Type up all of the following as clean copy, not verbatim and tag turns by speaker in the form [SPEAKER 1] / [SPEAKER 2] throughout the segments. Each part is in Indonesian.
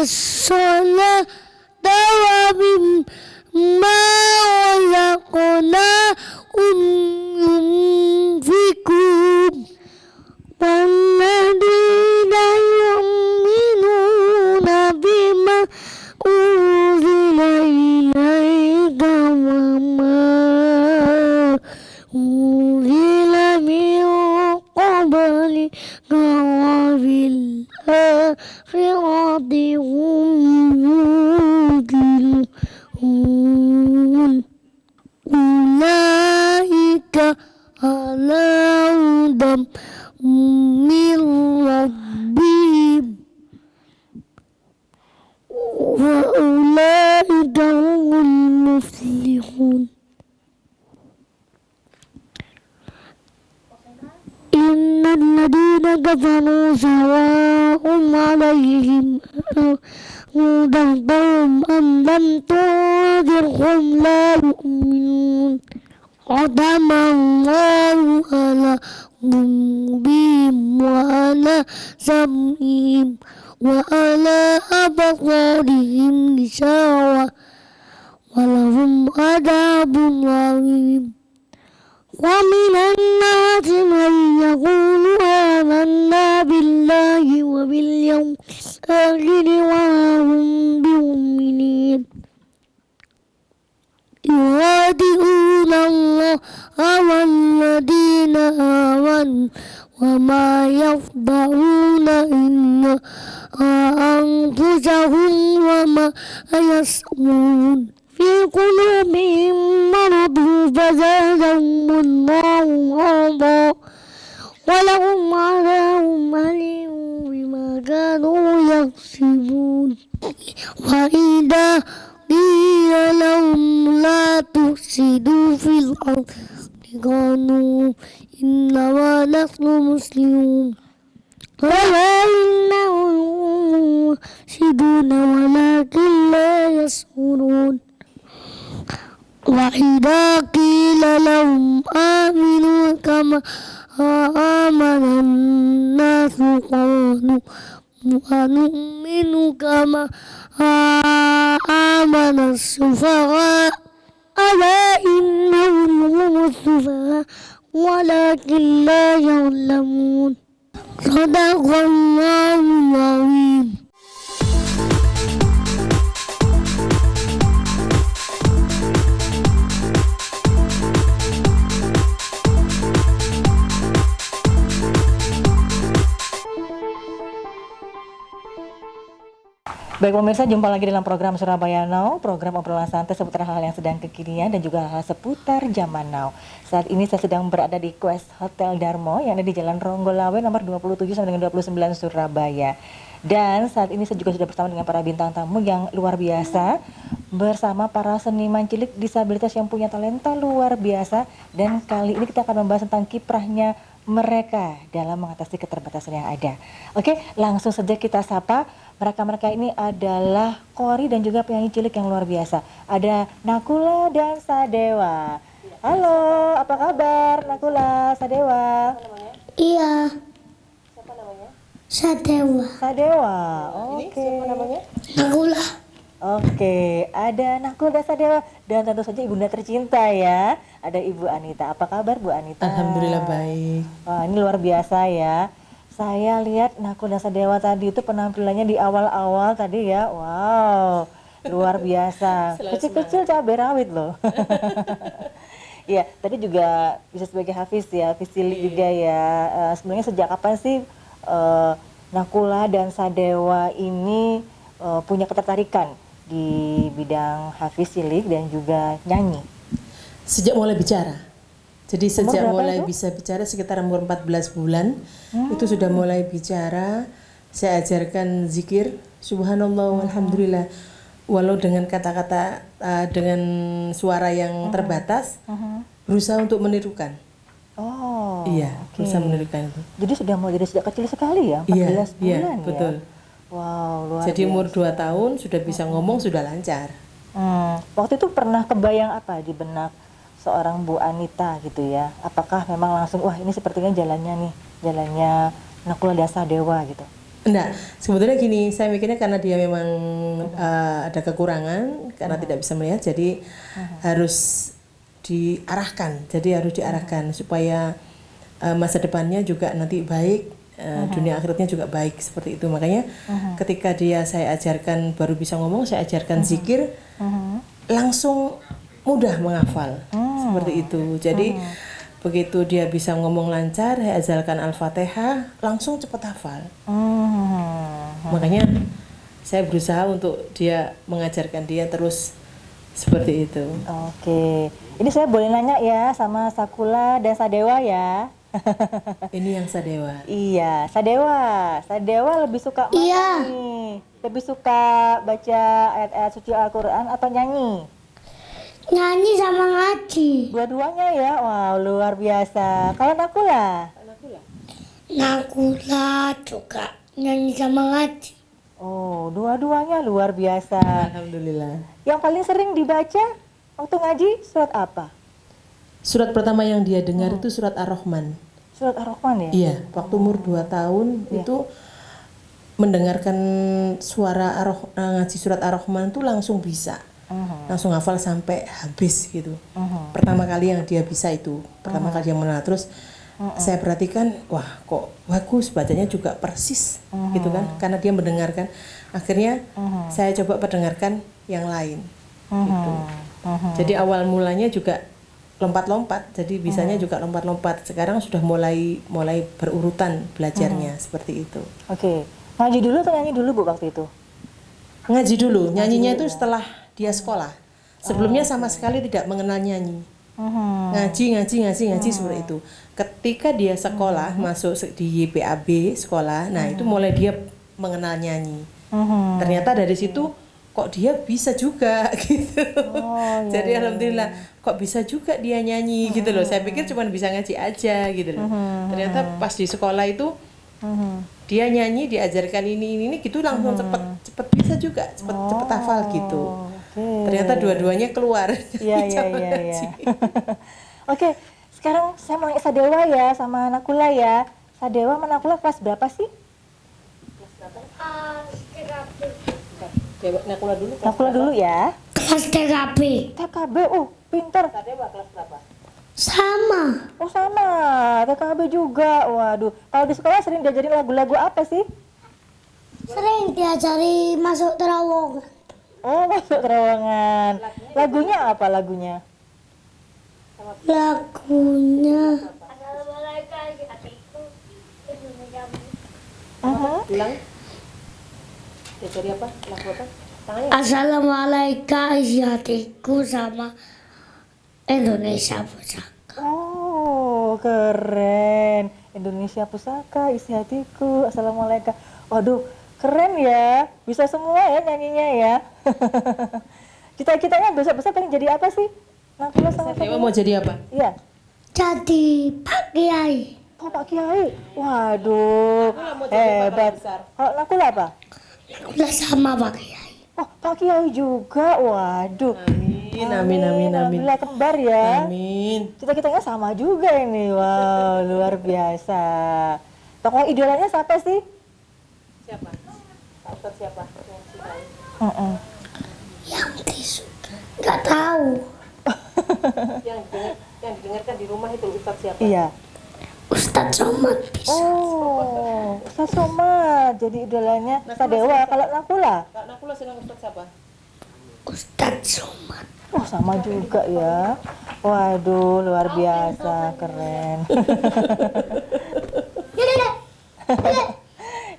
[SPEAKER 1] الصلاة ومما رزقناهم ينفقون والذين يؤمنون بما أنزل إليك وما أنزل من قبلك وبالآخرة هم يوقنون أولئك على هدى من ربهم وأولئك هم المفلحون إن الذين كفروا سواء عليهم أنذرتهم أم لم تنذرهم لا يؤمنون ختم الله على قلوبهم وعلى سمعهم وعلى أبصارهم غشاوة ولهم عذاب عظيم ومن الناس من يقول آمنا بالله وباليوم الآخر وما هم بمؤمنين يخادعون الله والذين آمنوا وما يخدعون إلا أنفسهم وما يشعرون في قلوبهم مرض فزادهم الله مرضا ولهم عذاب أليم بما كانوا يكسبون وإذا قيل لهم لا تفسدوا في الأرض قالوا إنما نحن مسلمون وما إنهم مفسدون ولكن لا يشعرون وإذا قيل لهم آمنوا كما آمن الناس قالوا ونؤمن كما آمن السفهاء ألا إنهم هم السفهاء ولكن لا يعلمون صدق الله العظيم.
[SPEAKER 2] Baik pemirsa, jumpa lagi dalam program Surabaya Now, program obrolan santai seputar hal yang sedang kekinian dan juga hal seputar zaman now. Saat ini saya sedang berada di Quest Hotel Darmo yang ada di Jalan Ronggolawe nomor 27 sampai dengan 29 Surabaya. Dan saat ini saya juga sudah bersama dengan para bintang tamu yang luar biasa, bersama para seniman cilik disabilitas yang punya talenta luar biasa. Dan kali ini kita akan membahas tentang kiprahnya mereka dalam mengatasi keterbatasan yang ada. Oke, langsung saja kita sapa. Mereka ini adalah kori dan juga penyanyi cilik yang luar biasa. Ada Nakula dan Sadewa. Halo, apa kabar Nakula, Sadewa?
[SPEAKER 1] Iya.
[SPEAKER 2] Siapa namanya?
[SPEAKER 1] Sadewa.
[SPEAKER 2] Sadewa.
[SPEAKER 3] Ini
[SPEAKER 2] Oke.
[SPEAKER 3] siapa namanya?
[SPEAKER 1] Nakula.
[SPEAKER 2] Oke, ada Nakula dan Sadewa dan tentu saja ibunda tercinta ya. Ada Ibu Anita. Apa kabar Bu Anita?
[SPEAKER 3] Alhamdulillah baik.
[SPEAKER 2] Wah, ini luar biasa ya. Saya lihat Nakula Sadewa tadi itu penampilannya di awal-awal tadi ya. Wow, luar biasa. Kecil-kecil cabai rawit loh. Iya, tadi juga bisa sebagai hafiz ya, hafiz cilik juga ya. Sebenarnya sejak kapan sih Nakula dan Sadewa ini punya ketertarikan di bidang hafiz cilik dan juga nyanyi?
[SPEAKER 3] Sejak mulai bicara. Jadi sejak mulai
[SPEAKER 2] itu?
[SPEAKER 3] bisa bicara sekitar umur 14 bulan itu sudah mulai bicara. Saya ajarkan zikir subhanallah walhamdulillah. Walau dengan kata-kata dengan suara yang terbatas, berusaha untuk menirukan.
[SPEAKER 2] Oh,
[SPEAKER 3] Iya,
[SPEAKER 2] oke.
[SPEAKER 3] berusaha menirukan itu.
[SPEAKER 2] Jadi sudah mulai dari sejak kecil sekali ya, 14
[SPEAKER 3] Iya,
[SPEAKER 2] bulan ya?
[SPEAKER 3] betul.
[SPEAKER 2] Wow, luar
[SPEAKER 3] Jadi umur
[SPEAKER 2] biasa.
[SPEAKER 3] 2 tahun sudah bisa ngomong, sudah lancar.
[SPEAKER 2] Waktu itu pernah kebayang apa di benak seorang Bu Anita gitu ya? Apakah memang langsung, wah ini sepertinya jalannya nih, jalannya Nakula dan Sadewa gitu?
[SPEAKER 3] Enggak, sebetulnya gini, saya mikirnya karena dia memang ada kekurangan, karena tidak bisa melihat, jadi harus diarahkan. Jadi harus diarahkan supaya masa depannya juga nanti baik, dunia akhiratnya juga baik seperti itu. Makanya ketika saya ajarkan baru bisa ngomong, saya ajarkan zikir, langsung mudah menghafal seperti itu. Jadi begitu dia bisa ngomong lancar, saya ajarkan Al-Fatihah, langsung cepat hafal. Makanya saya berusaha untuk mengajarkan dia terus seperti itu.
[SPEAKER 2] Oke, ini saya boleh nanya ya sama Sakula dan Sadewa ya.
[SPEAKER 3] Ini yang Sadewa.
[SPEAKER 2] Iya, Sadewa lebih suka mana
[SPEAKER 1] Iya.
[SPEAKER 2] nih? Lebih suka baca ayat-ayat suci Al-Quran atau nyanyi?
[SPEAKER 1] Nyanyi sama ngaji.
[SPEAKER 2] Dua-duanya ya, wow luar biasa. Kalau Nakula?
[SPEAKER 1] Nakula juga nyanyi sama ngaji.
[SPEAKER 2] Oh, dua-duanya luar biasa.
[SPEAKER 3] Alhamdulillah.
[SPEAKER 2] Yang paling sering dibaca waktu ngaji surat apa?
[SPEAKER 3] Surat pertama yang dia dengar itu surat Ar-Rahman.
[SPEAKER 2] Surat Ar-Rahman ya?
[SPEAKER 3] Iya, waktu umur 2 tahun itu mendengarkan suara ngaji surat Ar-Rahman itu langsung bisa. Langsung hafal sampai habis gitu. Pertama kali yang dia bisa itu, pertama kali dia mengenal. Terus saya perhatikan, wah kok bagus, bacanya juga persis gitu kan, karena dia mendengarkan. Akhirnya saya coba perdengarkan yang lain gitu. Jadi awal mulanya juga lompat-lompat, jadi bisanya juga lompat-lompat. Sekarang sudah mulai berurutan belajarnya seperti itu.
[SPEAKER 2] Oke, ngaji dulu atau nyanyi dulu Bu waktu itu?
[SPEAKER 3] Ngaji dulu, nyanyinya itu setelah dia sekolah. Sebelumnya sama sekali tidak mengenal nyanyi. Ngaji seperti itu. Ketika dia sekolah, masuk di YPAB sekolah, nah itu mulai dia mengenal nyanyi. Ternyata dari situ kok dia bisa juga gitu. Jadi alhamdulillah kok bisa juga dia nyanyi gitu loh. Saya pikir cuma bisa ngaji aja gitu loh. Ternyata pas di sekolah itu dia nyanyi, diajarkan ini gitu, langsung cepet bisa juga, cepet hafal gitu. Ternyata dua-duanya keluar.
[SPEAKER 2] Iya. Oke, sekarang saya mau nanya Sadewa ya sama Nakula ya. Sadewa sama Nakula kelas berapa sih?
[SPEAKER 3] Nakula dulu.
[SPEAKER 2] Nakula dulu ya.
[SPEAKER 1] Kelas TKP.
[SPEAKER 2] TKB, pintar. Sadewa kelas berapa?
[SPEAKER 1] Sama.
[SPEAKER 2] Oh sama, TKB juga. Waduh, kalau di sekolah sering diajarin lagu-lagu apa sih?
[SPEAKER 1] Sering diajari masuk terowongan.
[SPEAKER 2] Oh, masuk terowongan. Lagunya apa lagunya?
[SPEAKER 1] Lagunya
[SPEAKER 3] Ulang. Diajari apa? Lagu apa? Tangannya.
[SPEAKER 1] Assalamualaikum isi hatiku sama Indonesia Pusaka.
[SPEAKER 2] Oh, keren. Indonesia Pusaka, isi hatiku. Assalamualaikum. Waduh, keren ya. Bisa semua ya nyanyinya ya. Cita-citanya besok-besok pengen jadi apa sih? Nakula sama
[SPEAKER 3] Dewa mau jadi apa?
[SPEAKER 2] Iya.
[SPEAKER 1] Jadi Pak Kiai.
[SPEAKER 2] Oh, Pak Kiai. Waduh, hebat. Kalau Nakula apa?
[SPEAKER 1] Udah sama Pak Kiai.
[SPEAKER 2] Oh, Pak Kiai juga. Waduh.
[SPEAKER 3] Amin.
[SPEAKER 2] Alhamdulillah kembar ya.
[SPEAKER 3] Amin.
[SPEAKER 2] Cita-citanya sama juga ini. Wow, luar biasa. Tokoh idolanya siapa sih?
[SPEAKER 3] Siapa? Ustaz siapa?
[SPEAKER 1] Yang disuka. Nggak tahu.
[SPEAKER 3] yang didengarkan di rumah itu Ustaz siapa?
[SPEAKER 2] Iya.
[SPEAKER 1] Ustadz Somad bisa.
[SPEAKER 2] Oh, Ustaz Somad. Jadi idolanya Sadewa. Kalau Nakula?
[SPEAKER 3] Kak Nakula senang Ustaz siapa?
[SPEAKER 1] Ustadz Somad.
[SPEAKER 2] Oh, sama juga ya. Waduh, luar biasa, keren.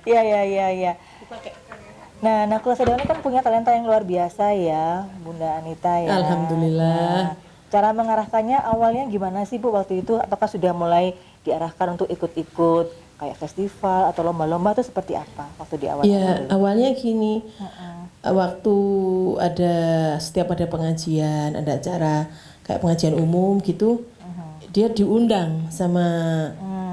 [SPEAKER 2] Iya. Nah, Nakula Sadewa ini kan punya talenta yang luar biasa ya, Bunda Anita ya.
[SPEAKER 3] Alhamdulillah.
[SPEAKER 2] Cara mengarahkannya awalnya gimana sih Bu waktu itu? Apakah sudah mulai diarahkan untuk ikut-ikut kayak festival atau lomba-lomba itu seperti apa waktu di awal?
[SPEAKER 3] Ya, awalnya gini. Waktu setiap ada pengajian, ada acara kayak pengajian umum gitu, dia diundang sama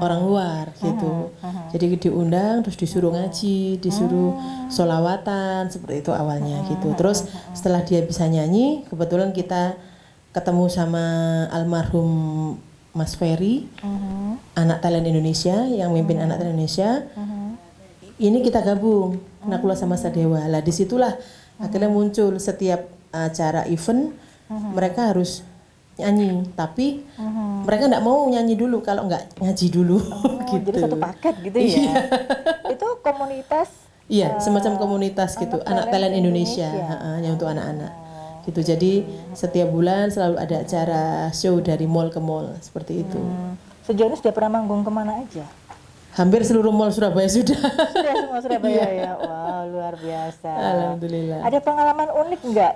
[SPEAKER 3] orang luar gitu. Jadi diundang, terus disuruh ngaji, disuruh sholawatan, seperti itu awalnya gitu. Terus setelah dia bisa nyanyi, kebetulan kita ketemu sama almarhum Mas Ferry, anak talent Indonesia yang mimpin anak talent Indonesia. ini kita gabung Nakula sama Sadewa. Lah disitulah akhirnya muncul setiap acara event mereka harus nyanyi, tapi mereka nggak mau nyanyi dulu kalau nggak ngaji dulu. Gitu.
[SPEAKER 2] Jadi satu paket gitu ya. Itu komunitas.
[SPEAKER 3] Iya, semacam komunitas gitu, anak talent Indonesia, yang untuk anak-anak. Gitu. Jadi setiap bulan selalu ada acara show dari mall ke mall seperti itu.
[SPEAKER 2] Sejauh ini sudah pernah manggung kemana aja?
[SPEAKER 3] Hampir seluruh mall Surabaya sudah.
[SPEAKER 2] Sudah semua Surabaya ya. Wow, luar biasa.
[SPEAKER 3] Alhamdulillah.
[SPEAKER 2] Ada pengalaman unik nggak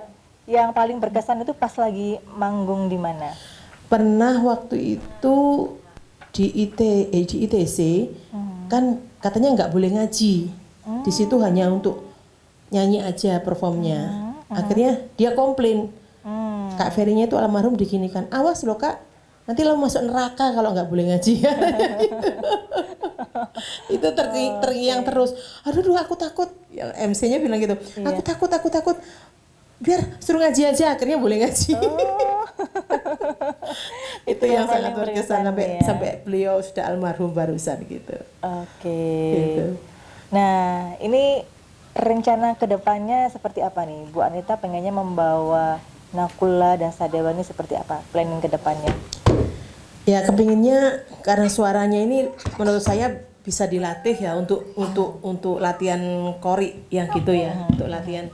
[SPEAKER 2] yang paling berkesan itu pas lagi manggung di mana?
[SPEAKER 3] Pernah waktu itu di ITC kan katanya nggak boleh ngaji. Di situ hanya untuk nyanyi aja performnya. Akhirnya dia komplain. Kak Ferinya itu almarhum diginikan. Awas loh Kak, nanti lo masuk neraka kalau nggak boleh ngaji. Itu terngiang terus. Aduh aku takut. Yang MC-nya bilang gitu. Aku takut. Biar suruh ngaji aja, akhirnya boleh ngaji. Itu yang sangat berkesan sampai beliau sudah almarhum barusan gitu.
[SPEAKER 2] Oke.
[SPEAKER 3] Gitu.
[SPEAKER 2] Nah, ini rencana kedepannya seperti apa nih? Bu Anita pengennya membawa Nakula dan Sadewa ini seperti apa? Planning kedepannya?
[SPEAKER 3] Ya kepinginnya karena suaranya ini menurut saya bisa dilatih ya untuk latihan kori yang gitu ya, untuk latihan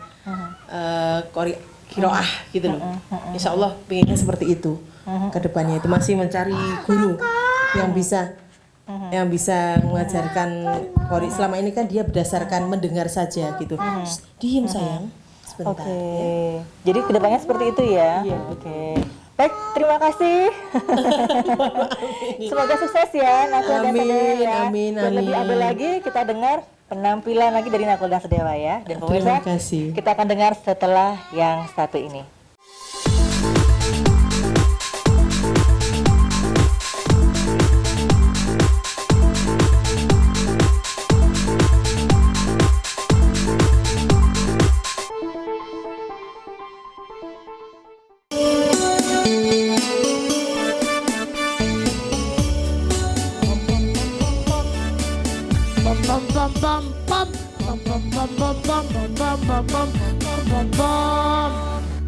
[SPEAKER 3] kori kiroah gitu loh. Insya Allah pengennya seperti itu kedepannya. Itu masih mencari guru yang bisa mengajarkan kori. Selama ini kan dia berdasarkan mendengar saja gitu. Diem sayang sebentar. Ya.
[SPEAKER 2] Jadi kedepannya seperti itu ya.
[SPEAKER 3] Iya.
[SPEAKER 2] Oke. Baik, terima kasih. Semoga sukses ya Nakula dan Sadewa ya.
[SPEAKER 3] Amin.
[SPEAKER 2] Dan lebih abel lagi kita dengar penampilan lagi dari Nakula dan Sadewa ya. Dan pemirsa,
[SPEAKER 3] Terima kasih.
[SPEAKER 2] kita akan dengar setelah yang satu ini.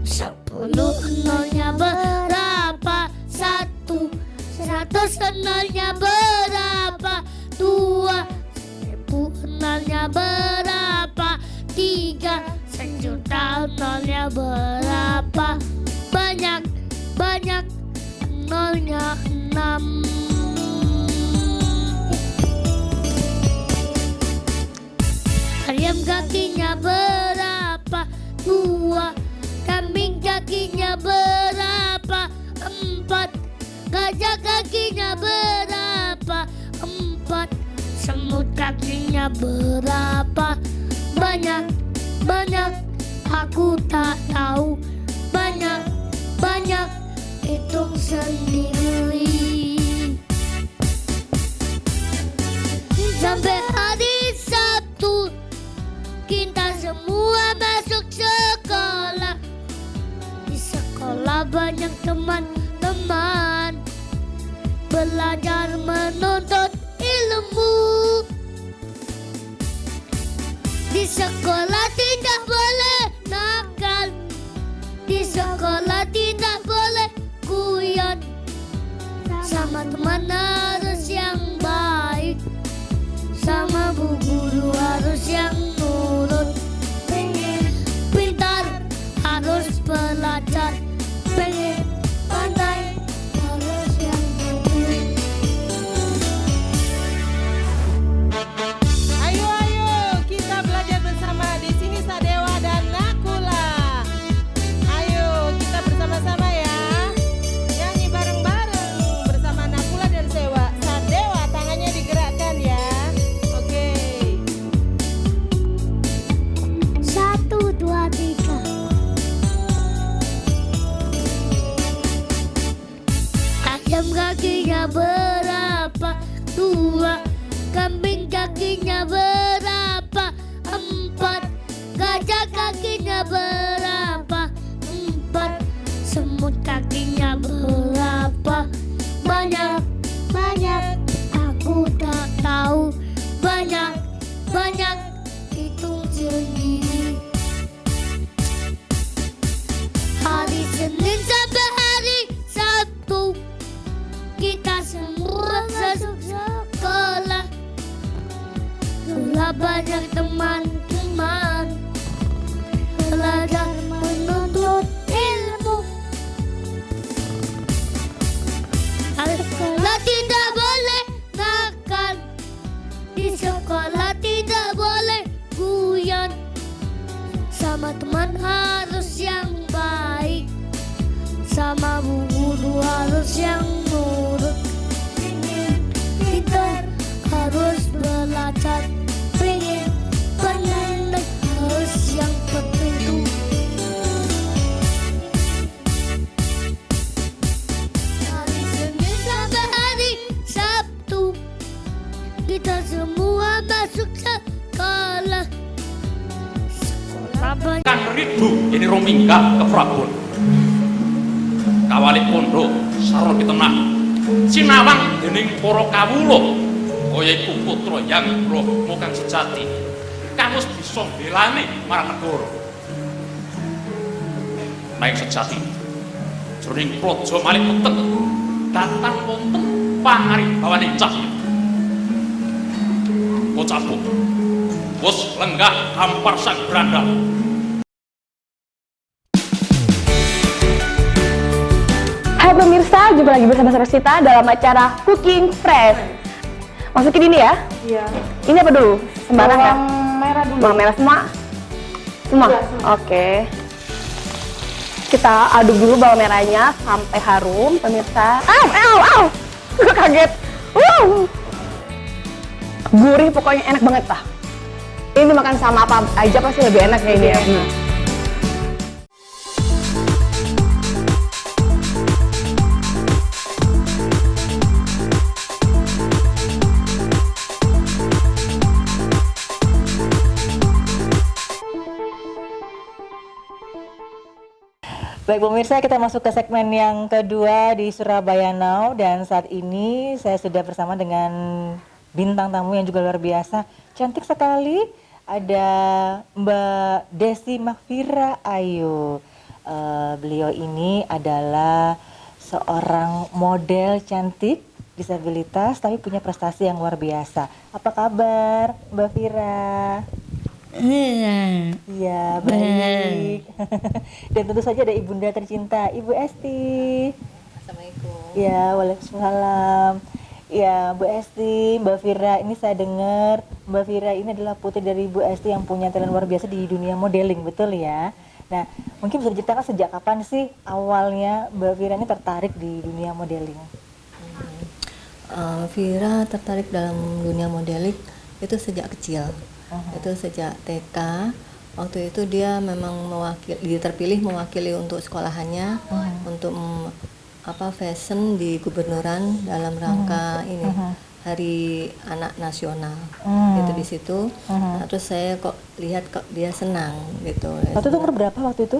[SPEAKER 4] Sepuluh nolnya berapa? Satu. 100 nolnya berapa? 2. 1000 nolnya berapa? 3. 1.000.000 nolnya berapa? Banyak nolnya 6. Ayam kakinya berapa? 2. Kambing kakinya berapa? 4. Gajah kakinya berapa? 4. Semut kakinya berapa? Banyak aku tak tahu. Banyak hitung sendiri. Sampai hari Sabtu kita semua masuk sekolah. Di sekolah banyak teman-teman belajar menuntut ilmu. Di sekolah tidak boleh nakal. Di sekolah tidak boleh guyon. Sama teman harus yang baik. Sama bu guru harus yang nurut. Pengen pintar harus belajar. Pengen pandai harus yang jujur.
[SPEAKER 3] Ayo kita belajar bersama di sini Sadewa dan Nakula. Ayo kita bersama-sama ya. Nyanyi bareng-bareng bersama Nakula dan Sadewa. Tangannya digerakkan ya. Oke.
[SPEAKER 4] 1, 2, 3. Ayam kakinya berapa? 2. Kambing kakinya berapa? 4. Gajah kakinya berapa? 4. Semut kakinya berapa? Banyak aku tak tahu. Banyak sama teman harus yang baik, sama bu guru harus yang nurut. Pintar harus belajar, pengen pandai harus yang tertentu. Hari Senin sampai hari Sabtu kita semua masuk sekolah. Sekolah
[SPEAKER 5] Kan ridu ini romingga ke Prabon. Kawali pondok sarung ditenah. Sinawang dening para kawula kaya iku putra yang roh kang sejati. Kang wis bisa mbelani marang negara. Nanging sejati jroning praja malih peteng datang wonten pangaribawaning cahya. Bocah bos lenggah hampar sang berandal.
[SPEAKER 6] Hai pemirsa, jumpa lagi bersama Rosita dalam acara Cooking Fresh. Masukin ini ya?
[SPEAKER 2] Iya.
[SPEAKER 6] Ini apa dulu? Sembarang kan?
[SPEAKER 2] Merah dulu.
[SPEAKER 6] Bawang merah semua? Semua?
[SPEAKER 2] Iya, semua.
[SPEAKER 6] Oke. Kita aduk dulu bawang merahnya sampai harum, pemirsa. Au! Gue kaget. Gurih, pokoknya enak banget lah. Ini makan sama apa aja pasti lebih enak ya ini ya.
[SPEAKER 2] Baik pemirsa, kita masuk ke segmen yang kedua di Surabaya Now, dan saat ini saya sudah bersama dengan bintang tamu yang juga luar biasa, cantik sekali. Ada Mbak Desi Mahfira Ayu. Beliau ini adalah seorang model cantik disabilitas tapi punya prestasi yang luar biasa. Apa kabar Mbak Fira? Iya, baik. Dan tentu saja ada ibunda tercinta, Ibu Esti.
[SPEAKER 3] Assalamualaikum.
[SPEAKER 2] Ya, waalaikumsalam. Ya, Bu Esti, Mbak Fira, ini saya dengar Mbak Fira ini adalah putri dari Bu Esti yang punya talent luar biasa di dunia modeling, betul ya? Nah, mungkin bisa diceritakan sejak kapan sih awalnya Mbak Fira ini tertarik di dunia modeling?
[SPEAKER 7] Fira tertarik dalam dunia modeling itu sejak kecil. Itu sejak TK. Waktu itu dia memang terpilih mewakili untuk sekolahannya untuk fashion di gubernuran dalam rangka ini Hari Anak Nasional. Itu di situ. Nah, terus saya kok lihat kok dia senang gitu.
[SPEAKER 2] Waktu itu umur berapa waktu itu?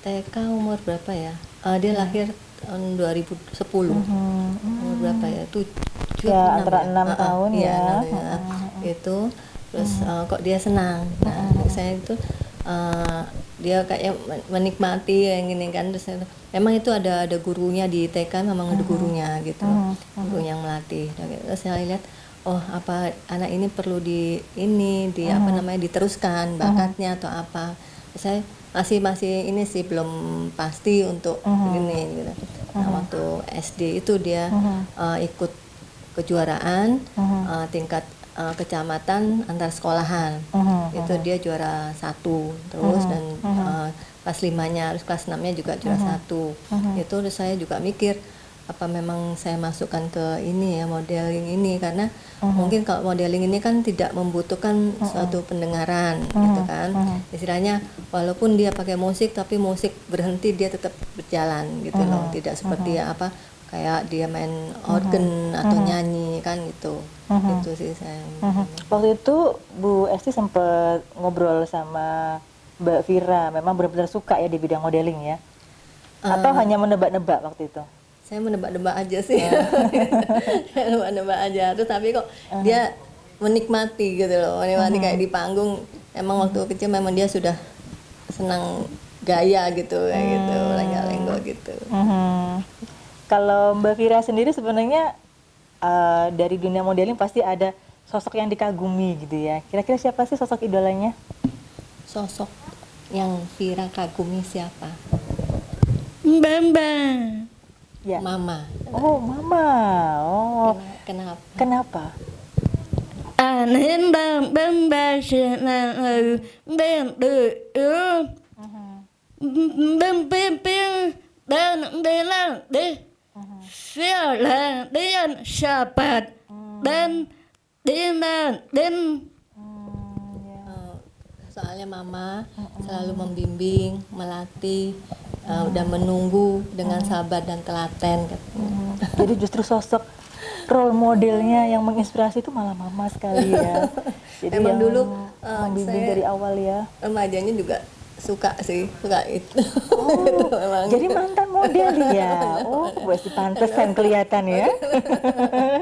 [SPEAKER 7] TK umur berapa ya? Dia lahir tahun 2010. Umur berapa ya? 7
[SPEAKER 2] Ya, antara 6 tahun ya.
[SPEAKER 7] Itu terus kok dia senang. Nah, saya itu dia kayak menikmati yang ini kan. Terus memang itu ada gurunya di TK, memang ada gurunya gitu, guru yang melatih. Terus saya lihat, oh apa anak ini perlu diteruskan bakatnya atau apa. Saya masih ini sih belum pasti untuk ini gitu. Nah, waktu SD itu dia ikut kejuaraan tingkat kecamatan antar sekolahan. Itu dia juara 1 terus dan kelas 5-nya, terus kelas 6-nya juga juara 1. Itu terus saya juga mikir apa memang saya masukkan ke ini ya, modeling ini, karena mungkin kalau modeling ini kan tidak membutuhkan suatu pendengaran gitu kan. Istilahnya walaupun dia pakai musik tapi musik berhenti dia tetap berjalan gitu loh, tidak seperti kayak dia main organ atau nyanyi kan gitu. Itu sih saya.
[SPEAKER 2] Waktu itu Bu Esti sempat ngobrol sama Mbak Fira, memang benar-benar suka ya di bidang modeling ya? Atau hanya menebak-nebak waktu itu?
[SPEAKER 7] Saya menebak-nebak aja sih. Menebak-nebak aja. Terus tapi kok dia menikmati gitu loh, menikmati kayak di panggung. Emang waktu kecil memang dia sudah senang gaya gitu, kayak gitu, lenggak-lenggok gitu.
[SPEAKER 2] Kalau Mbak Fira sendiri sebenarnya dari dunia modeling pasti ada sosok yang dikagumi gitu ya. Kira-kira siapa sih sosok idolanya?
[SPEAKER 7] Sosok yang Fira kagumi siapa?
[SPEAKER 4] Bamba.
[SPEAKER 2] Ya.
[SPEAKER 7] Mama.
[SPEAKER 2] Oh, Mama. Oh.
[SPEAKER 7] Kenapa?
[SPEAKER 2] Kenapa?
[SPEAKER 4] Anh đang bên ba sẽ là đen đợi bên bên bên đen đen là đen sẽ là đen sapat đen đen là đen.
[SPEAKER 7] Soalnya mama selalu membimbing, melatih, udah menunggu dengan sabar dan telaten.
[SPEAKER 2] Jadi justru sosok role modelnya yang menginspirasi itu malah mama sekali ya. Jadi
[SPEAKER 7] Emang
[SPEAKER 2] yang
[SPEAKER 7] dulu,
[SPEAKER 2] membimbing
[SPEAKER 7] saya-
[SPEAKER 2] dari awal ya.
[SPEAKER 7] Remajanya juga suka itu.
[SPEAKER 2] Oh,
[SPEAKER 7] Itu memang.
[SPEAKER 2] jadi mantan model ya. Oh, pasti pantesan kelihatan ya.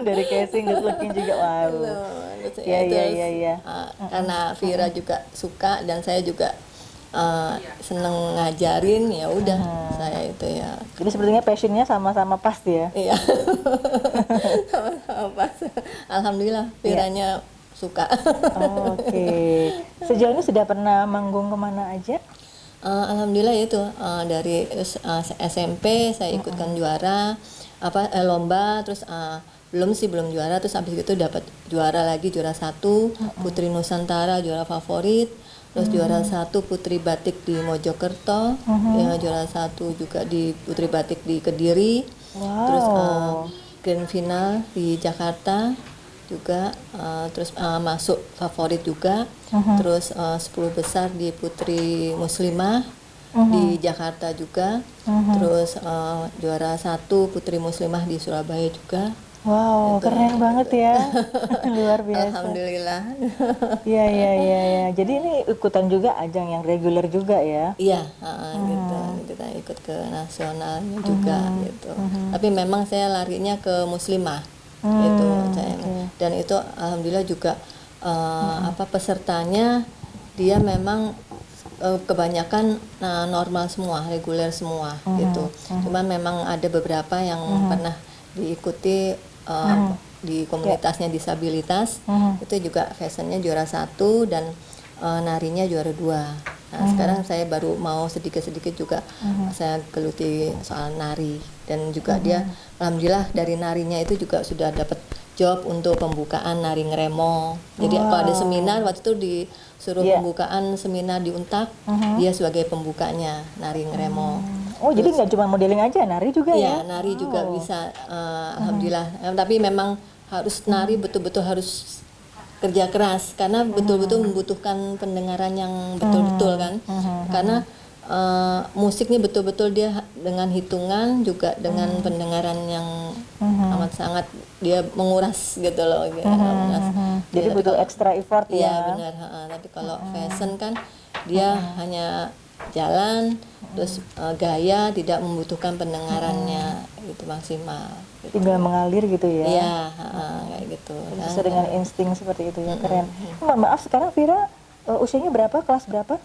[SPEAKER 2] Dari casing, good looking juga. Wow. Iya, iya, iya, iya.
[SPEAKER 7] Karena Vira juga suka dan saya juga seneng ngajarin, ya udah saya itu ya.
[SPEAKER 2] Jadi sepertinya passionnya sama-sama pas ya.
[SPEAKER 7] Iya. Sama-sama pas. Alhamdulillah Viranya suka.
[SPEAKER 2] Oh, oke. Sejauh ini sudah pernah manggung kemana aja?
[SPEAKER 7] Alhamdulillah ya itu dari SMP saya ikutkan juara lomba, terus belum juara, terus habis itu dapat juara lagi, juara 1 Putri Nusantara, juara favorit, terus juara 1 Putri Batik di Mojokerto, ya, juara 1 juga di Putri Batik di Kediri, terus grand final di Jakarta juga, terus masuk favorit juga, terus 10 besar di Putri Muslimah di Jakarta juga, terus juara 1 Putri Muslimah di Surabaya juga.
[SPEAKER 2] Wow, keren banget ya. Luar biasa.
[SPEAKER 7] Alhamdulillah.
[SPEAKER 2] Iya, iya, iya, iya. Jadi ini ikutan juga ajang yang reguler juga ya.
[SPEAKER 7] Iya, gitu. Kita ikut ke nasionalnya juga gitu. Tapi memang saya larinya ke Muslimah. Itu saya. Dan itu alhamdulillah juga pesertanya dia memang kebanyakan normal semua, reguler semua gitu. Cuman memang ada beberapa yang pernah diikuti di komunitasnya disabilitas, itu juga fashionnya juara 1 dan narinya juara 2. Nah, sekarang saya baru mau sedikit-sedikit juga saya geluti soal nari, dan juga dia alhamdulillah dari narinya itu juga sudah dapat job untuk pembukaan nari ngeremo. Jadi kalau ada seminar waktu itu disuruh pembukaan seminar di Untak, dia sebagai pembukanya nari ngeremo.
[SPEAKER 2] Oh, jadi nggak cuma modeling aja, nari juga ya?
[SPEAKER 7] Iya, nari juga bisa, alhamdulillah. Tapi memang harus nari betul-betul harus kerja keras, karena betul-betul membutuhkan pendengaran yang betul-betul kan. Karena musiknya betul-betul dia dengan hitungan, juga dengan pendengaran yang amat sangat dia menguras gitu loh.
[SPEAKER 2] Jadi butuh extra effort
[SPEAKER 7] Iya,
[SPEAKER 2] ya.
[SPEAKER 7] benar. Tapi kalau fashion kan dia hanya jalan, terus gaya, tidak membutuhkan pendengarannya itu maksimal. Gitu.
[SPEAKER 2] Tinggal mengalir gitu ya.
[SPEAKER 7] Iya, kayak gitu.
[SPEAKER 2] Bisa dengan insting seperti itu ya, keren. Mohon maaf, sekarang Vira usianya berapa? Kelas berapa?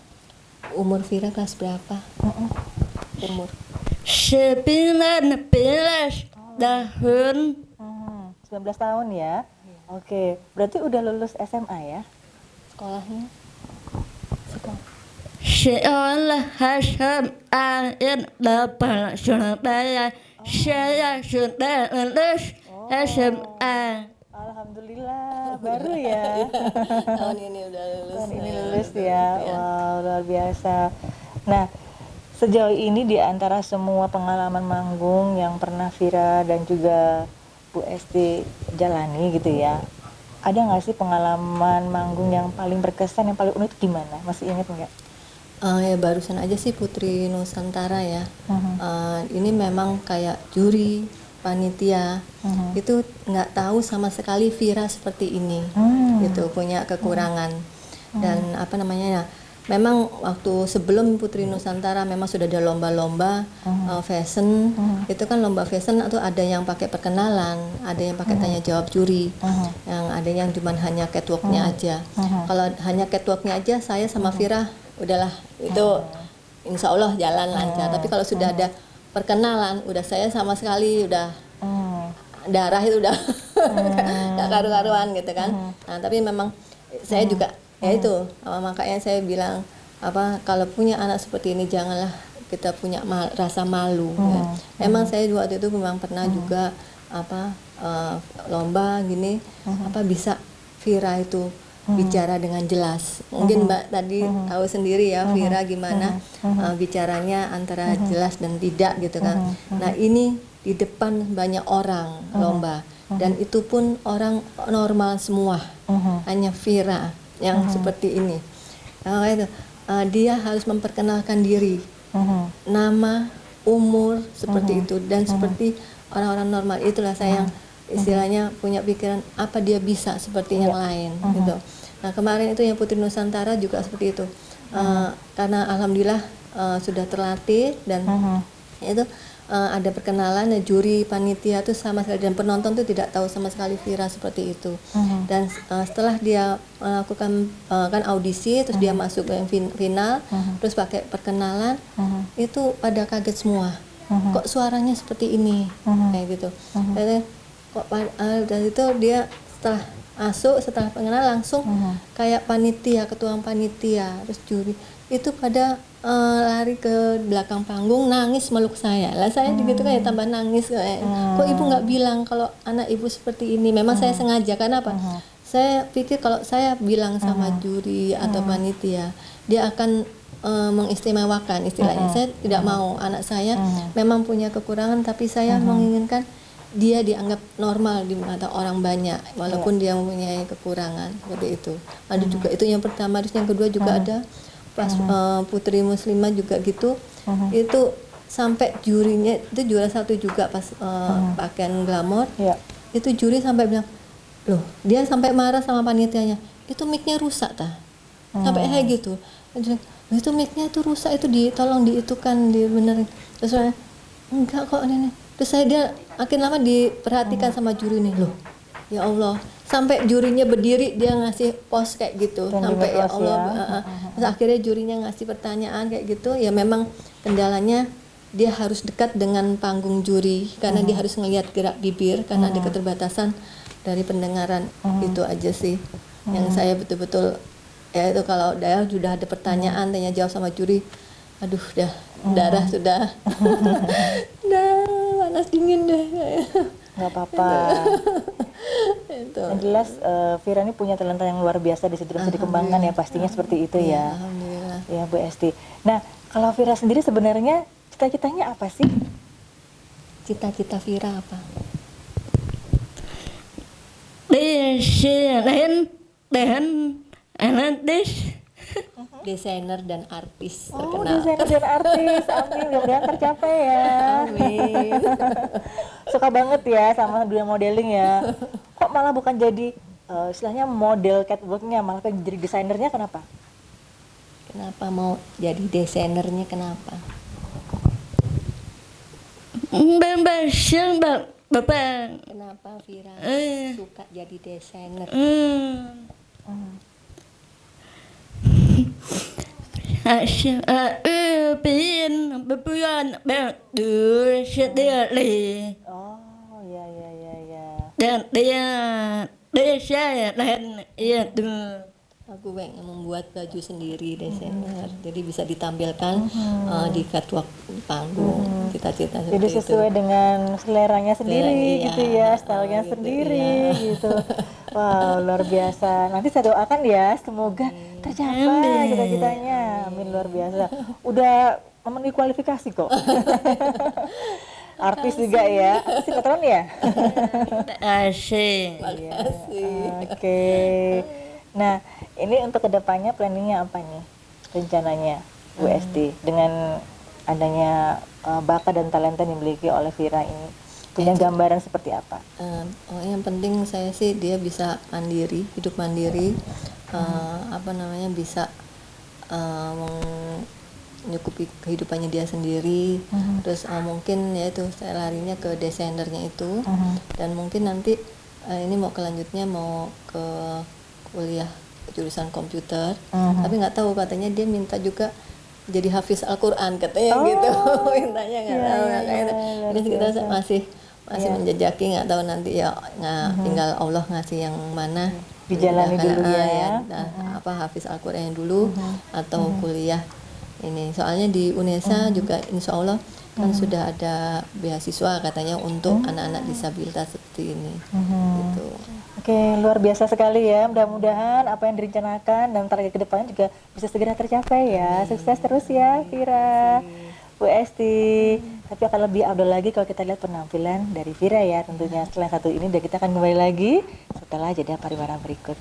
[SPEAKER 7] Umur Vira kelas berapa? Umur
[SPEAKER 4] 19 tahun.
[SPEAKER 2] 19 tahun ya. Oke, berarti udah lulus SMA ya?
[SPEAKER 7] sekolahnya?
[SPEAKER 4] Seolah SMA dapat Surabaya, saya sudah lulus SMA.
[SPEAKER 2] Alhamdulillah, baru ya.
[SPEAKER 7] Tahun ini udah lulus.
[SPEAKER 2] Tahun ini lulus ya. Wow, luar biasa. Nah, sejauh ini di antara semua pengalaman manggung yang pernah Vira dan juga Bu Esti jalani gitu ya, ada nggak sih pengalaman manggung yang paling berkesan, yang paling unik, gimana? Masih ingat nggak?
[SPEAKER 7] Ya barusan aja sih Putri Nusantara ya. Ini memang kayak juri, panitia, itu nggak tahu sama sekali Vira seperti ini, gitu, punya kekurangan. Dan apa namanya ya, memang waktu sebelum Putri Nusantara memang sudah ada lomba-lomba fashion. Itu kan lomba fashion atau ada yang pakai perkenalan, ada yang pakai tanya jawab juri, yang ada yang cuma hanya catwalknya aja. Kalau hanya catwalknya aja, saya sama Vira udahlah itu insya Allah jalan lancar. Tapi kalau sudah ada perkenalan, udah saya sama sekali udah darah itu udah nggak karu-karuan gitu kan. Nah tapi memang saya juga ya itu, makanya saya bilang kalau punya anak seperti ini janganlah kita punya rasa malu. Ya. Emang saya waktu itu memang pernah juga lomba gini, bisa Vira itu bicara dengan jelas. Mungkin Mbak tadi tahu sendiri ya Vira gimana bicaranya antara jelas dan tidak gitu kan. Nah ini di depan banyak orang lomba dan itu pun orang normal semua, hanya Vira yang seperti ini. Nah, itu dia harus memperkenalkan diri, nama, umur seperti itu dan seperti orang-orang normal. Itulah saya yang istilahnya punya pikiran apa dia bisa seperti yang lain gitu. Nah kemarin itu yang Putri Nusantara juga seperti itu. Karena alhamdulillah sudah terlatih dan itu ada perkenalan juri panitia itu sama sekali dan penonton itu tidak tahu sama sekali Vira seperti itu. Dan setelah dia melakukan kan audisi terus dia masuk ke final terus pakai perkenalan itu pada kaget semua. Kok suaranya seperti ini kayak gitu. Kok dari itu dia setelah masuk setelah pengenalan langsung kayak panitia, ketua panitia terus juri itu pada lari ke belakang panggung nangis meluk saya lah. Saya gitu kan ya tambah nangis kayak kok ibu nggak bilang kalau anak ibu seperti ini. Memang saya sengaja karena apa, saya pikir kalau saya bilang sama juri atau panitia dia akan mengistimewakan istilahnya. Saya tidak mau anak saya memang punya kekurangan tapi saya menginginkan dia dianggap normal di mata orang banyak walaupun dia mempunyai kekurangan seperti itu. Ada juga itu yang pertama, terus yang kedua juga ada pas Putri Muslimah juga gitu. Itu sampai jurinya itu juara 1 juga pas pakaian glamor. Itu juri sampai bilang, "Loh, dia sampai marah sama panitianya. Itu mic-nya rusak tah." Sampai kayak gitu. Itu mic-nya itu rusak, itu tolong diitukan, dibenerin. Terus saya, "Enggak kok ini." Terus dia makin lama diperhatikan sama juri nih, loh ya Allah, sampai jurinya berdiri dia ngasih pos kayak gitu sampai ya Allah terus akhirnya jurinya ngasih pertanyaan kayak gitu. Ya memang kendalanya dia harus dekat dengan panggung juri karena dia harus ngelihat gerak bibir karena ada keterbatasan dari pendengaran. Itu aja sih yang saya betul-betul ya itu kalau sudah ada pertanyaan tanya jawab sama juri, aduh darah sudah panas dingin deh.
[SPEAKER 2] Nggak apa-apa. Yang jelas Vira ini punya talenta yang luar biasa di situ, bisa dikembangkan ya pastinya seperti itu ya.
[SPEAKER 7] Alhamdulillah.
[SPEAKER 2] Ya Bu Esti. Nah kalau Vira sendiri sebenarnya cita-citanya apa sih?
[SPEAKER 7] Cita-cita Vira apa?
[SPEAKER 4] Đi đến artis.
[SPEAKER 7] Desainer dan artis
[SPEAKER 2] Oh,
[SPEAKER 7] terkenal.
[SPEAKER 2] desainer dan artis. Amin, mudah-mudahan tercapai ya.
[SPEAKER 7] Amin.
[SPEAKER 2] Suka banget ya sama dunia modeling ya. Kok malah bukan jadi istilahnya model catwalknya, malah pengen jadi desainernya, kenapa?
[SPEAKER 7] Kenapa mau jadi desainernya, kenapa?
[SPEAKER 4] Bên bà sương Bapak.
[SPEAKER 7] Kenapa Vira
[SPEAKER 4] Eh.
[SPEAKER 7] suka jadi desainer?
[SPEAKER 4] Pin Bapuan Batu Sedeli
[SPEAKER 2] Oh, ya.
[SPEAKER 4] dan dia saya dan itu
[SPEAKER 7] Aku pengen membuat baju sendiri desainer, jadi bisa ditampilkan di catwalk panggung. Cita-cita
[SPEAKER 2] Jadi
[SPEAKER 7] seperti
[SPEAKER 2] sesuai
[SPEAKER 7] itu.
[SPEAKER 2] dengan seleranya sendiri
[SPEAKER 7] Selera,
[SPEAKER 2] gitu ya,
[SPEAKER 7] iya.
[SPEAKER 2] stylenya
[SPEAKER 7] Gitu,
[SPEAKER 2] sendiri
[SPEAKER 7] iya.
[SPEAKER 2] gitu. Wow, luar biasa. Nanti saya doakan ya, semoga tercapai cita-citanya. Amin, luar biasa. Udah memenuhi kualifikasi kok. Artis juga ya, artis sinetron ya.
[SPEAKER 4] asyik
[SPEAKER 2] Oke. Nah, ini untuk kedepannya planningnya apa nih? Rencananya Bu Esti dengan adanya bakat dan talenta yang dimiliki oleh Vira ini, punya gambaran seperti apa?
[SPEAKER 7] Yang penting saya sih dia bisa mandiri, hidup mandiri, bisa mencukupi kehidupannya dia sendiri. Terus mungkin ya itu saya larinya ke desainernya itu, dan mungkin nanti ini mau kelanjutnya mau ke kuliah jurusan komputer, tapi nggak tahu, katanya dia minta juga jadi hafiz Al-Quran katanya gitu. Mintanya nggak tahu. Jadi kita masih menjejaki, nggak tahu nanti ya tinggal Allah ngasih yang mana,
[SPEAKER 2] Dijalani dulu ya.
[SPEAKER 7] hafiz Al-Quran dulu atau kuliah ini. Soalnya di UNESA juga insya Allah kan sudah ada beasiswa katanya untuk anak-anak disabilitas seperti ini gitu.
[SPEAKER 2] Oke, luar biasa sekali ya. Mudah-mudahan apa yang direncanakan dan target ke depan juga bisa segera tercapai ya. Sukses terus ya, Vira, Bu Esti. Tapi akan lebih afdol lagi kalau kita lihat penampilan dari Vira ya tentunya. Setelah satu ini dan kita akan kembali lagi setelah jeda pariwara berikut.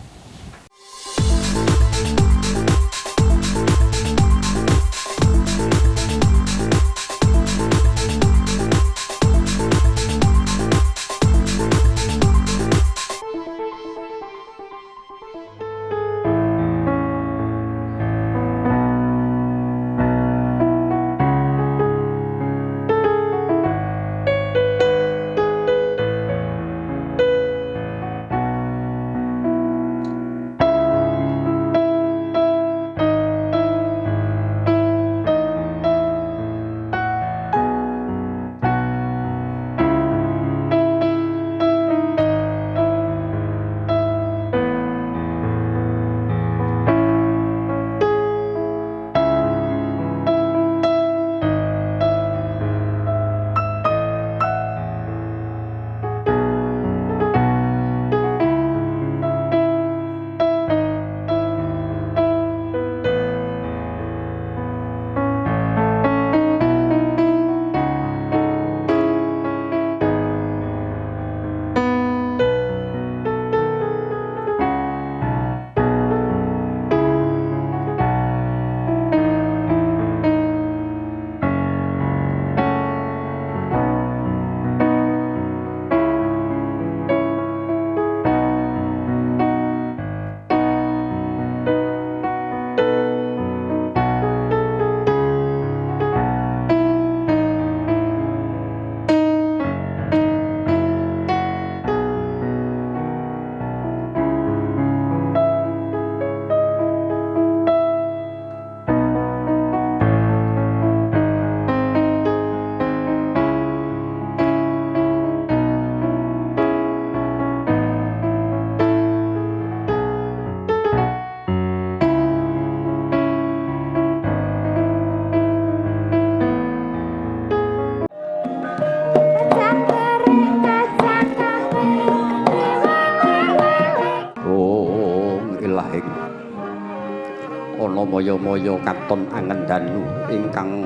[SPEAKER 8] ana maya-maya katon angen danu ingkang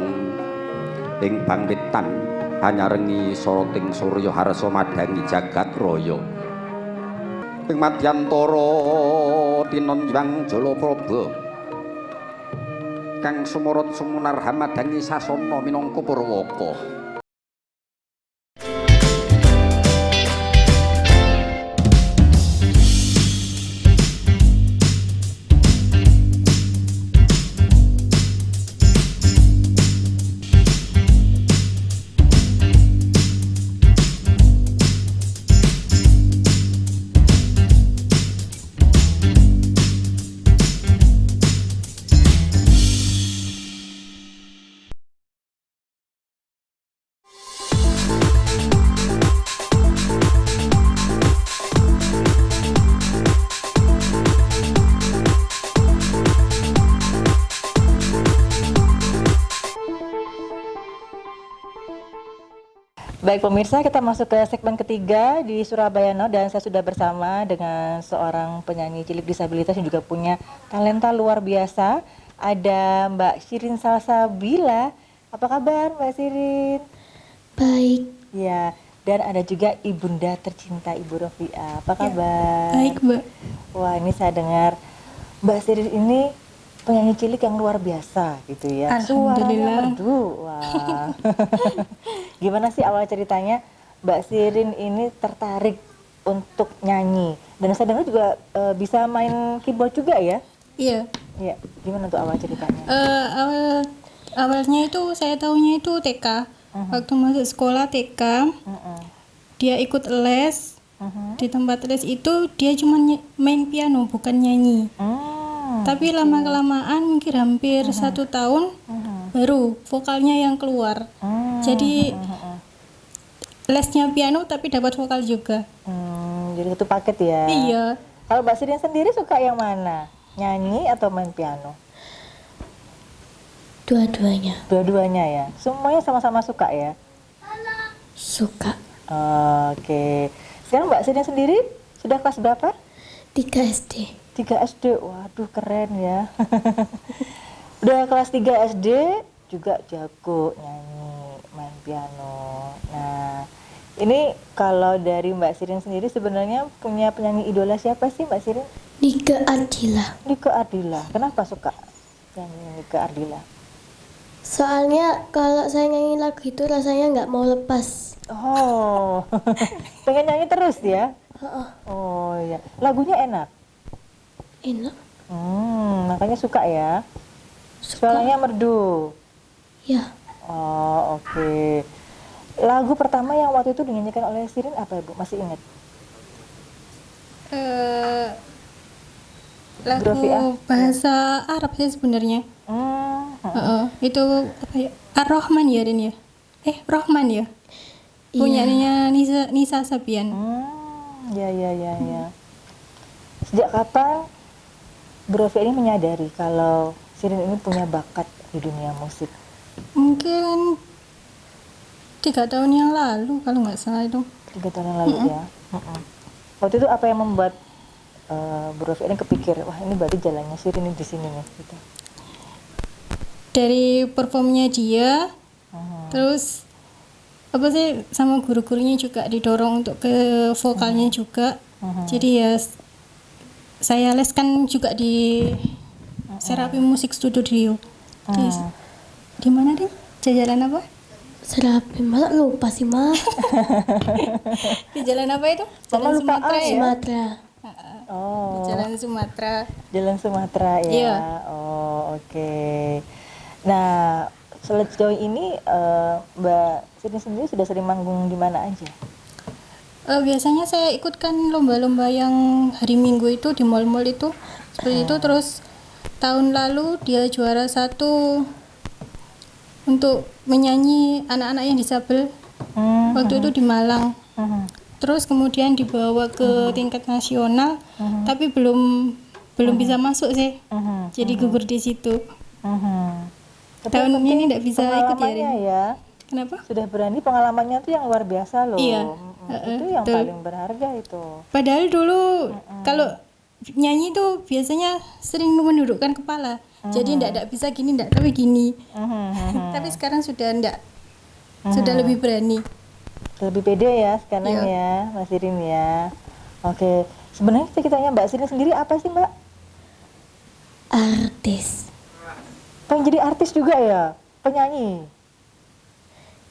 [SPEAKER 8] ing bangwitan hanyarengi soroting surya harsa madangi jagat raya ing madyantara tinonjang Jalapraba kang sumurut sumunar hamadangi sasana minangka Purwaka.
[SPEAKER 2] Baik pemirsa, kita masuk ke segmen ketiga di Surabaya Now dan saya sudah bersama dengan seorang penyanyi cilik disabilitas yang juga punya talenta luar biasa. Ada Mbak Shirin Salsabila. Apa kabar Mbak Shirin?
[SPEAKER 1] Baik.
[SPEAKER 2] Ya, dan ada juga ibunda tercinta Ibu Rofia. Apa kabar?
[SPEAKER 1] Baik, Mbak.
[SPEAKER 2] Wah, ini saya dengar Mbak Shirin ini penyanyi cilik yang luar biasa gitu ya. Suaranya merdu. Wah. Gimana sih awal ceritanya Mbak Shirin ini tertarik untuk nyanyi? Dan saya dengar juga bisa main keyboard juga ya?
[SPEAKER 9] Iya.
[SPEAKER 2] Iya. Gimana tuh awal ceritanya?
[SPEAKER 9] Awalnya itu saya tahunya itu TK. Waktu masuk sekolah TK, dia ikut les. Di tempat les itu dia cuma main piano, bukan nyanyi. Tapi lama-kelamaan mungkin hampir 1 tahun baru vokalnya yang keluar. Jadi lesnya piano tapi dapat vokal juga.
[SPEAKER 2] Jadi itu paket ya?
[SPEAKER 9] Iya.
[SPEAKER 2] Kalau Mbak Shirin sendiri suka yang mana? Nyanyi atau main piano?
[SPEAKER 1] Dua-duanya.
[SPEAKER 2] Dua-duanya ya? Semuanya sama-sama suka ya?
[SPEAKER 1] Suka.
[SPEAKER 2] Oke. Sekarang Mbak Shirin sendiri Sudah kelas berapa?
[SPEAKER 1] 3 SD.
[SPEAKER 2] 3 SD, waduh keren ya. Udah kelas 3 SD juga jago nyanyi, main piano. Nah, ini kalau dari Mbak Sirin sendiri sebenarnya punya penyanyi idola siapa sih Mbak Sirin?
[SPEAKER 1] Nike Ardila.
[SPEAKER 2] Nike Ardila. Kenapa suka nyanyi Nike Ardila?
[SPEAKER 1] Soalnya kalau saya nyanyi lagu itu rasanya nggak mau lepas.
[SPEAKER 2] Oh, pengen nyanyi terus ya?
[SPEAKER 1] Heeh.
[SPEAKER 2] Oh ya, lagunya enak.
[SPEAKER 1] Enak.
[SPEAKER 2] Makanya suka ya.
[SPEAKER 1] Suka.
[SPEAKER 2] Suaranya merdu.
[SPEAKER 1] Ya.
[SPEAKER 2] Oh, oke. Lagu pertama yang waktu itu dinyanyikan oleh Sirin apa, Bu? Masih ingat?
[SPEAKER 9] Lagu
[SPEAKER 2] Grofiah.
[SPEAKER 9] bahasa Arab sih sebenarnya. Itu apa ya? Ar-Rahman ya, Rin ya? Rahman ya? Punyanya Nisa Sabian.
[SPEAKER 2] Ya. Sejak kapan Bu Rofi ini menyadari kalau Sirin ini punya bakat di dunia musik?
[SPEAKER 9] Mungkin 3 tahun yang lalu kalau nggak salah itu.
[SPEAKER 2] 3 tahun yang lalu ya. Waktu itu apa yang membuat Bu Rofi ini kepikir, wah ini berarti jalannya Sirin di sini nih gitu.
[SPEAKER 9] Dari performnya dia, terus apa sih sama guru-gurunya juga didorong untuk ke vokalnya juga. Jadi ya saya les kan juga di Serapi Musik Studio. Di mana deh? Jalan apa?
[SPEAKER 1] Serapi, malah lupa sih, Ma.
[SPEAKER 9] Di jalan apa itu?
[SPEAKER 2] Mama
[SPEAKER 9] Jalan
[SPEAKER 2] lupa
[SPEAKER 9] Sumatera ya?
[SPEAKER 1] Sumatera.
[SPEAKER 2] Oh.
[SPEAKER 9] Jalan Sumatera.
[SPEAKER 2] Jalan Sumatera ya.
[SPEAKER 9] Iya.
[SPEAKER 2] Oh, oke. Nah, sejauh ini Mbak Sirin sendiri sudah sering manggung di mana aja?
[SPEAKER 9] Biasanya saya ikutkan lomba-lomba yang hari Minggu itu di mall-mall itu. Seperti itu. Terus tahun lalu dia juara 1 untuk menyanyi anak-anak yang disabel. Waktu itu di Malang. Terus kemudian dibawa ke tingkat nasional, tapi belum bisa masuk sih. Jadi gugur di situ. Tahun ini tidak bisa ikut ya, Rin.
[SPEAKER 2] Ya.
[SPEAKER 9] Kenapa?
[SPEAKER 2] Sudah berani, pengalamannya tuh yang luar biasa loh.
[SPEAKER 9] Iya.
[SPEAKER 2] Itu yang
[SPEAKER 9] betul.
[SPEAKER 2] paling berharga itu.
[SPEAKER 9] Padahal dulu kalau nyanyi tuh biasanya sering mendudukkan kepala. Jadi tidak bisa gini, tidak tapi gini. Tapi sekarang sudah tidak. Sudah lebih berani.
[SPEAKER 2] Lebih pede ya sekarang ya, Mas Sirin ya. Oke, sebenarnya cita-citanya Mbak Sirin sendiri apa sih, Mbak?
[SPEAKER 1] Artis.
[SPEAKER 2] Pengen jadi artis juga ya? Penyanyi?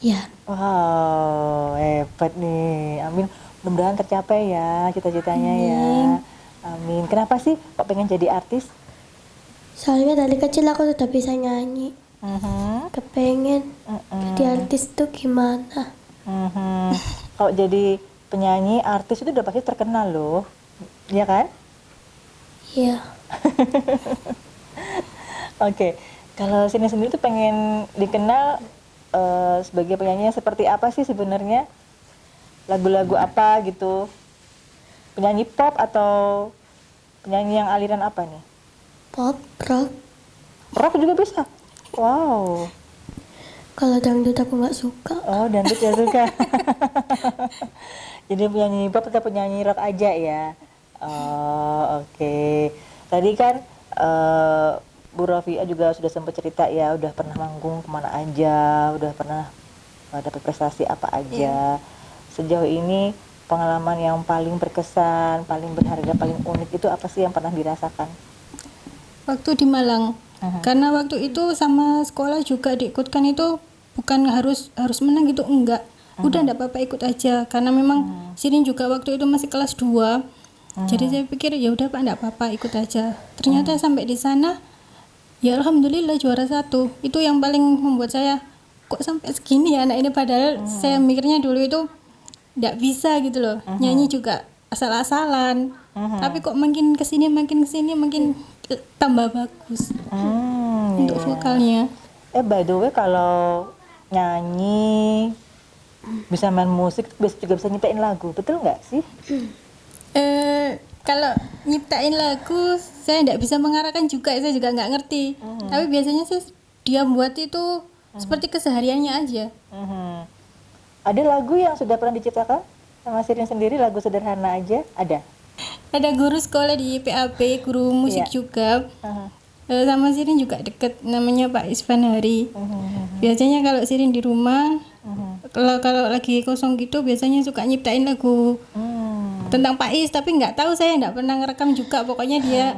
[SPEAKER 1] Ya.
[SPEAKER 2] Wow, hebat nih. Amin. Mudah-mudahan tercapai ya cita-citanya ya. Amin. Kenapa sih kok pengen jadi artis?
[SPEAKER 1] Soalnya dari kecil aku sudah bisa nyanyi. Kepengen jadi artis tuh gimana?
[SPEAKER 2] Kalau jadi penyanyi, artis itu udah pasti terkenal loh. Iya kan?
[SPEAKER 1] Iya.
[SPEAKER 2] Oke. Kalau Sirin sendiri tuh pengen dikenal sebagai penyanyi yang seperti apa sih sebenarnya? Lagu-lagu apa gitu? Penyanyi pop atau penyanyi yang aliran apa nih?
[SPEAKER 1] Pop, rock.
[SPEAKER 2] Rock juga bisa? Wow.
[SPEAKER 1] Kalau dangdut aku nggak suka.
[SPEAKER 2] Oh, dangdut ya suka. Jadi penyanyi pop atau penyanyi rock aja ya? Oh, oke. Tadi kan Bu Rofia juga sudah sempat cerita ya, udah pernah manggung kemana aja, udah pernah dapat prestasi apa aja. Sejauh ini pengalaman yang paling berkesan, paling berharga, paling unik itu apa sih yang pernah dirasakan?
[SPEAKER 9] Waktu di Malang. Karena waktu itu sama sekolah juga diikutkan itu bukan harus menang gitu, enggak. Udah enggak apa-apa ikut aja karena memang Sirin juga waktu itu masih kelas 2. Jadi saya pikir ya udah Pak enggak apa-apa ikut aja. Ternyata sampai di sana ya alhamdulillah juara 1. Itu yang paling membuat saya kok sampai segini ya anak ini, padahal saya mikirnya dulu itu enggak bisa gitu loh. Nyanyi juga asal-asalan. Tapi kok makin kesini makin tambah bagus untuk vokalnya.
[SPEAKER 2] By the way, kalau nyanyi bisa main musik juga bisa nyiptain lagu, betul nggak sih?
[SPEAKER 9] Kalau nyiptain lagu saya tidak bisa mengarahkan juga, saya juga nggak ngerti. Tapi biasanya sih dia buat itu seperti kesehariannya aja.
[SPEAKER 2] Ada lagu yang sudah pernah diciptakan sama Sirin sendiri, lagu sederhana aja? Ada?
[SPEAKER 9] ada guru sekolah di PAP, guru musik juga. Sama Sirin juga deket, namanya Pak Isvan Hari. Biasanya kalau Sirin di rumah, kalau lagi kosong gitu, biasanya suka nyiptain lagu tentang Pak Is, tapi nggak tahu, saya nggak pernah ngerekam juga. Pokoknya dia.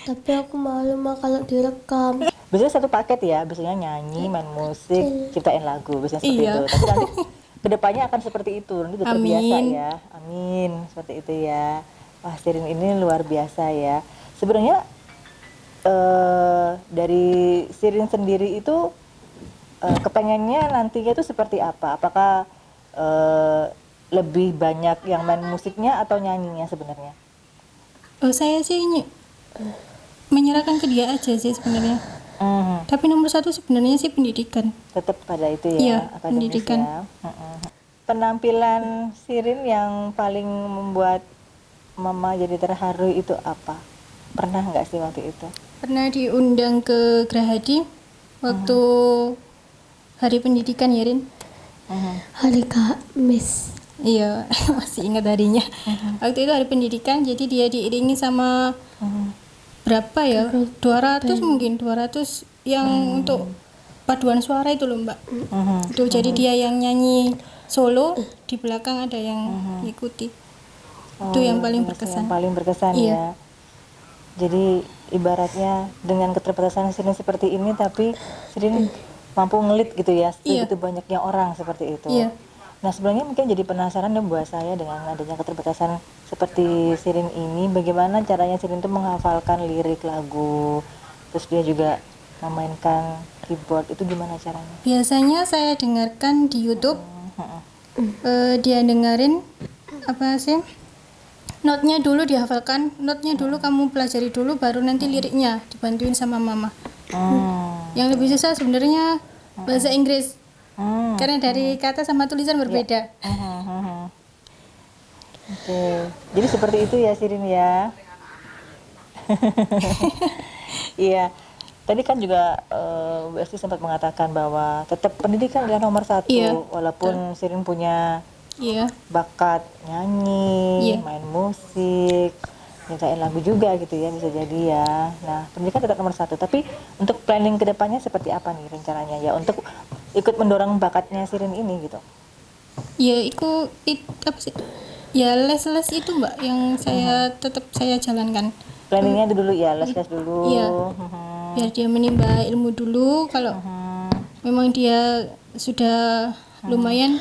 [SPEAKER 1] Tapi aku malu mah kalau direkam.
[SPEAKER 2] Biasanya satu paket ya, biasanya nyanyi, main musik, ciptain lagu, biasanya seperti itu. Tapi nanti kedepannya akan seperti itu, nanti udah terbiasa ya. Amin, seperti itu ya. Wah, Sirin ini luar biasa ya. Sebenarnya dari Sirin sendiri itu kepengennya nantinya itu seperti apa? Apakah lebih banyak yang main musiknya atau nyanyinya sebenarnya?
[SPEAKER 9] Saya sih menyerahkan ke dia aja sih sebenarnya. Tapi nomor satu sebenarnya sih pendidikan.
[SPEAKER 2] Tetap pada itu ya,
[SPEAKER 9] Iya,
[SPEAKER 2] akademis
[SPEAKER 9] pendidikan.
[SPEAKER 2] ya. Penampilan Sirin yang paling membuat Mama jadi terharu itu apa? Pernah nggak sih waktu itu?
[SPEAKER 9] Pernah diundang ke Gerahadi waktu Hari Pendidikan ya, Rin?
[SPEAKER 1] Hari Kamis.
[SPEAKER 9] Iya, masih ingat harinya. Waktu itu Hari Pendidikan, jadi dia diiringi sama berapa ya? 200 mungkin, 200 yang untuk paduan suara itu loh, Mbak. Itu jadi dia yang nyanyi solo, di belakang ada yang ngikuti. Itu yang paling berkesan.
[SPEAKER 2] Yang paling berkesan ya. Jadi ibaratnya dengan keterbatasan Sirin seperti ini, tapi Sirin mampu ngelit gitu ya, segitu banyaknya orang seperti itu. Nah, sebenarnya mungkin jadi penasaran dan buat saya dengan adanya keterbatasan seperti Sirin ini, bagaimana caranya Sirin itu menghafalkan lirik lagu, terus dia juga memainkan keyboard, itu gimana caranya?
[SPEAKER 9] Biasanya saya dengarkan di YouTube, dia dengerin apa sih? Notnya dulu dihafalkan, notnya dulu kamu pelajari dulu, baru nanti liriknya dibantuin sama mama. Yang lebih susah sebenarnya bahasa Inggris, karena dari kata sama tulisan berbeda.
[SPEAKER 2] Oke, jadi seperti itu ya Sirin ya. Iya, tadi kan juga Bu Esti sempat mengatakan bahwa tetap pendidikan adalah nomor satu, walaupun Sirin punya bakat nyanyi, main musik, nyiptain lagu juga gitu ya, bisa jadi ya. Nah, pendidikan tetap nomor satu. Tapi untuk planning kedepannya seperti apa nih rencananya ya untuk ikut mendorong bakatnya Sirin ini gitu?
[SPEAKER 9] Ya, apa sih? Ya les-les itu Mbak yang saya tetap saya jalankan.
[SPEAKER 2] Planningnya itu dulu ya, les-les dulu.
[SPEAKER 9] Iya. Biar dia menimba ilmu dulu. Kalau memang dia sudah lumayan,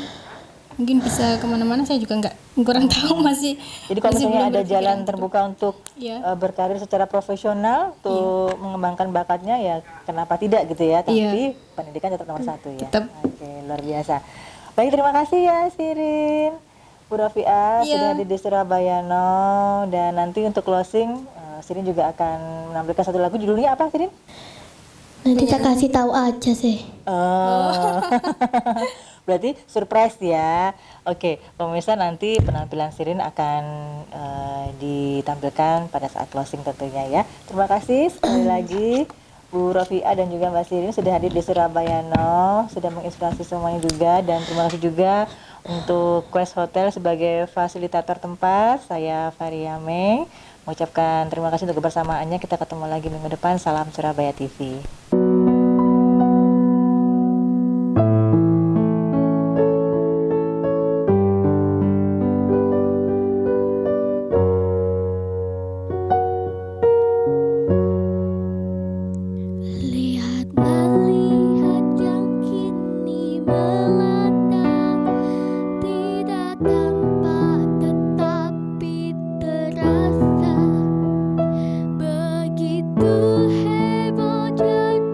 [SPEAKER 9] mungkin bisa kemana-mana, saya juga kurang tahu masih.
[SPEAKER 2] Jadi kalau misalnya ada jalan
[SPEAKER 9] itu.
[SPEAKER 2] terbuka untuk berkarir secara profesional, tuh mengembangkan bakatnya ya kenapa tidak gitu ya. Tapi pendidikan tetap nomor satu ya. Oke, luar biasa. Baik, terima kasih ya Sirin, Bu Rafiah sudah hadir di Surabaya Now. Dan nanti untuk closing, Sirin juga akan menampilkan satu lagu, judulnya apa Sirin?
[SPEAKER 1] Nanti saya kasih tahu aja sih.
[SPEAKER 2] Berarti surprise ya. Oke, pemirsa, nanti penampilan Sirin akan ditampilkan pada saat closing tentunya ya. Terima kasih sekali lagi Bu Rafiah dan juga Mbak Sirin sudah hadir di Surabaya Now, sudah menginspirasi semuanya juga. Dan terima kasih juga untuk Quest Hotel sebagai fasilitator tempat. Saya Faria Meng mengucapkan terima kasih untuk kebersamaannya. Kita ketemu lagi minggu depan. Salam Surabaya TV.
[SPEAKER 10] Begitu heboh jadi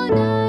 [SPEAKER 1] Ada